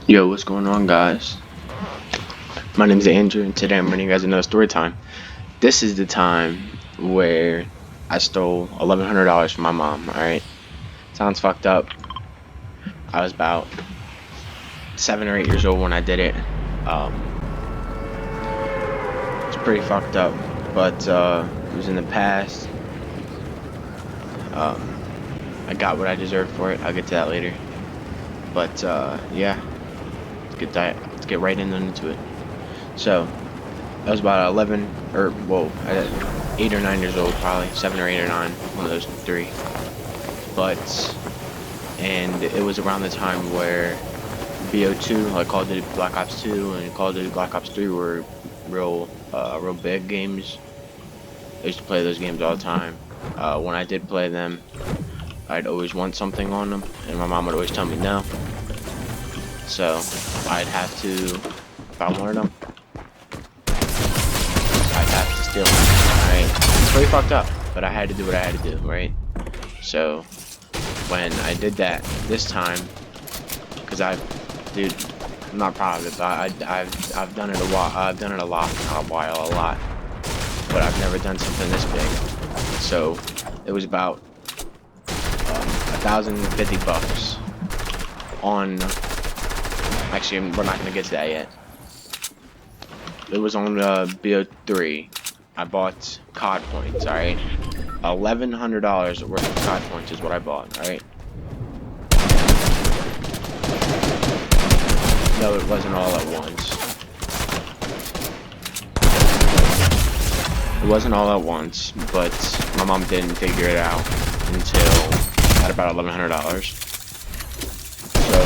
Yo, what's going on, guys? My name is Andrew, and today I'm bringing you guys another story time. This is the time where I stole $1,100 from my mom. All right, sounds fucked up. I was about 7 or 8 years old when I did it. It's pretty fucked up, but it was in the past. Um, I got what I deserved for it. I'll get to that later. But yeah, let's get right into it. So I was about 11, or whoa, 8 or 9 years old, probably 7 or 8 or 9, one of those three. And it was around the time where BO2, like Call of Duty Black Ops 2 and Call of Duty Black Ops 3 were real big games. I used to play those games all the time. When I did play them, I'd always want something on them, and my mom would always tell me no. So I'd have to, if I wanted them, I'd have to steal them. Alright, it's pretty fucked up, but I had to do what I had to do, right? So when I did that this time, because dude, I'm not proud of it, but I've done it a while. I've done it a lot, not a while, a lot. But I've never done something this big. So it was about $1,050 on. Actually, we're not gonna get to that yet. It was on BO3. I bought COD points. All right, $1,100 worth of COD points is what I bought. All right. No, it wasn't all at once. It wasn't all at once, but my mom didn't figure it out until at about $1,100. So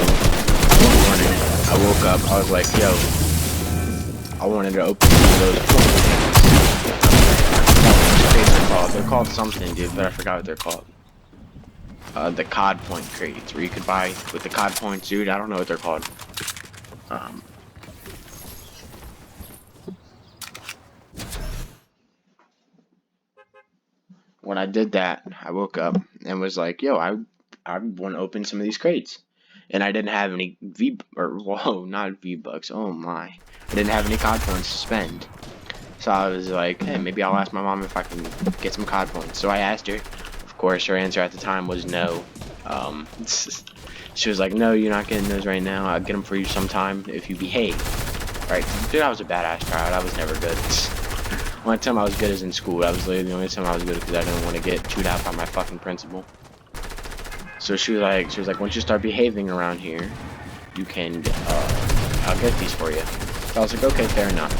one morning, I woke up. I was like, "Yo, I wanted to open one of those points." They're called something, dude, but I forgot what they're called. The COD point crates, where you could buy with the COD points, dude. I don't know what they're called. When I did that, I woke up and was like, "Yo, I want to open some of these crates," and I didn't have any not V-Bucks. Oh my, I didn't have any COD points to spend. So I was like, "Hey, maybe I'll ask my mom if I can get some COD points." So I asked her. Of course, her answer at the time was no. She was like, "No, you're not getting those right now. I'll get them for you sometime if you behave." Right? Dude, I was a badass child. I was never good. The only time I was good is in school. That was literally the only time I was good because I didn't want to get chewed out by my fucking principal. So she was like, once you start behaving around here, you can, I'll get these for you. So I was like, okay, fair enough.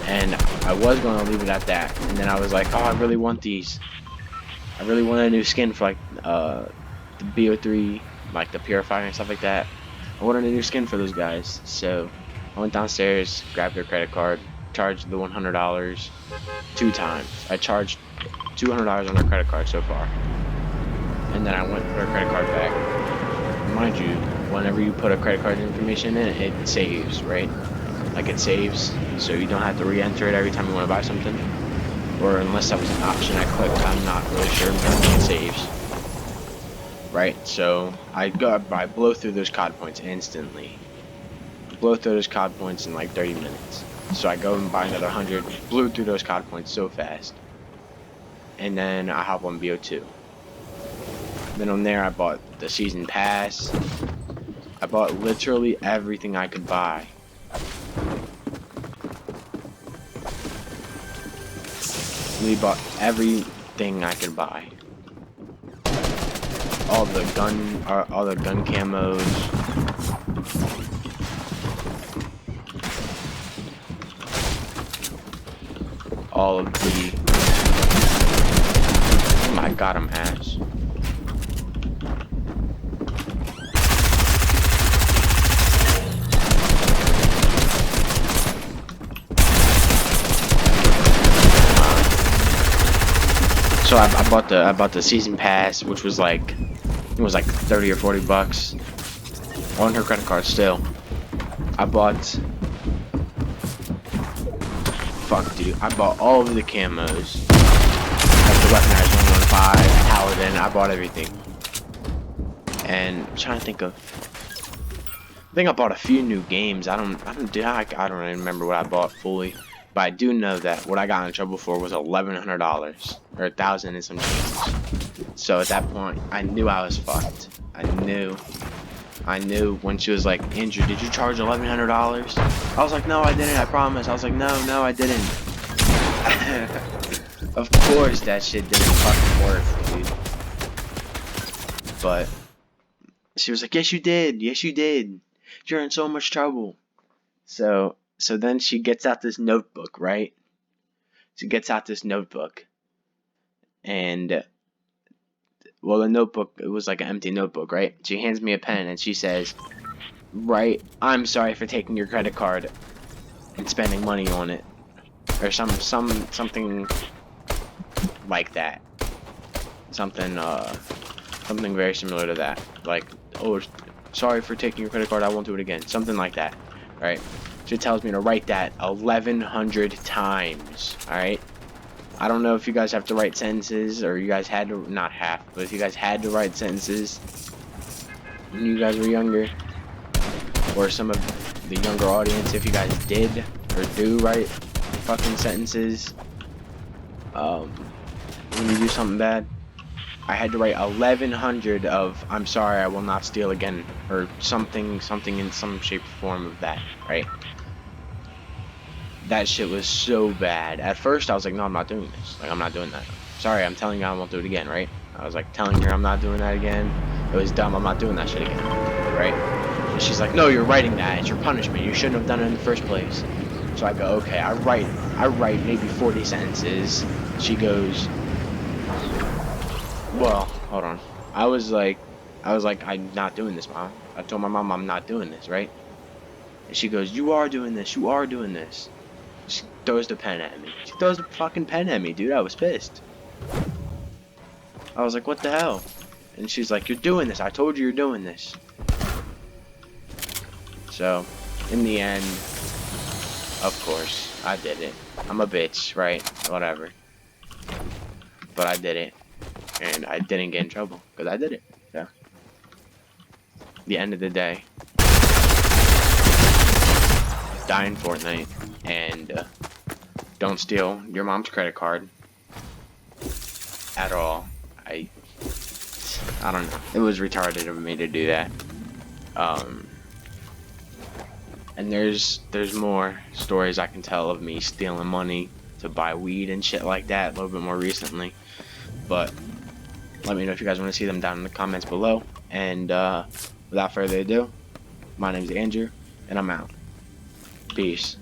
And I was going to leave it at that. And then I was like, oh, I really want these. I really want a new skin for like, the BO3, like the Purifier and stuff like that. I wanted a new skin for those guys. So I went downstairs, grabbed their credit card, charged the $100 2 times. I charged $200 on their credit card so far, and then I went for a credit card back. Mind you, whenever you put a credit card information in, it saves, right? Like it saves, so you don't have to re-enter it every time you want to buy something. Or unless that was an option I clicked, I'm not really sure, but I think it saves. Right, so I blow through those COD points instantly. Blow through those COD points in like 30 minutes. So I go and buy another 100, blew through those COD points so fast. And then I hop on BO2. Then on there I bought the season pass. I bought literally everything I could buy. We bought everything I could buy. All the gun camos. All of the... Oh my god, I'm ass. So I bought the season pass, which was like, it was like 30 or 40 bucks on her credit card still. I bought... Fuck, dude. I bought all of the camos. Like the weaponized 115, Paladin. I bought everything. And I'm trying to think of... think I bought a few new games. I don't really remember what I bought fully, but I do know that what I got in trouble for was $1,100 or 1,000 and some change. So at that point, I knew I was fucked. I knew when she was like, Andrew, did you charge $1,100? I was like, no, I didn't. I promise. I was like, no, I didn't. Of course, that shit didn't fucking work, dude. But she was like, yes, you did. Yes, you did. You're in so much trouble. So then she gets out this notebook, right? She gets out this notebook, and well, the notebook, it was like an empty notebook, right? She hands me a pen and she says, right, I'm sorry for taking your credit card and spending money on it, or something like that. Something very similar to that. Like, oh, sorry for taking your credit card, I won't do it again. Something like that, right? She tells me to write that 1,100 times, alright? I don't know if you guys have to write sentences, or you guys had to, not have, but if you guys had to write sentences when you guys were younger, or some of the younger audience, if you guys did or do write fucking sentences when you do something bad. I had to write 1,100 of I'm sorry, I will not steal again, or something in some shape or form of that, right? That shit was so bad. At first I was like, no, I'm not doing this. Like, I'm not doing that. Sorry, I'm telling you I won't do it again, right? I was like telling her I'm not doing that again. It was dumb, I'm not doing that shit again, right? And she's like, no, you're writing that. It's your punishment. You shouldn't have done it in the first place. So I go, okay, I write maybe 40 sentences. She goes, well, hold on. I was like, I'm not doing this, Mom. I told my mom I'm not doing this, right? And she goes, you are doing this. You are doing this. She throws the pen at me. She throws the fucking pen at me, dude. I was pissed. I was like, what the hell? And she's like, you're doing this. I told you you're doing this. So, in the end, of course, I did it. I'm a bitch, right? Whatever. But I did it. And I didn't get in trouble. Because I did it. So, the end of the day, die in Fortnite. And don't steal your mom's credit card at all. I don't know. It was retarded of me to do that. And there's more stories I can tell of me stealing money to buy weed and shit like that a little bit more recently. But let me know if you guys want to see them down in the comments below. And without further ado, my name's Andrew, and I'm out. Peace.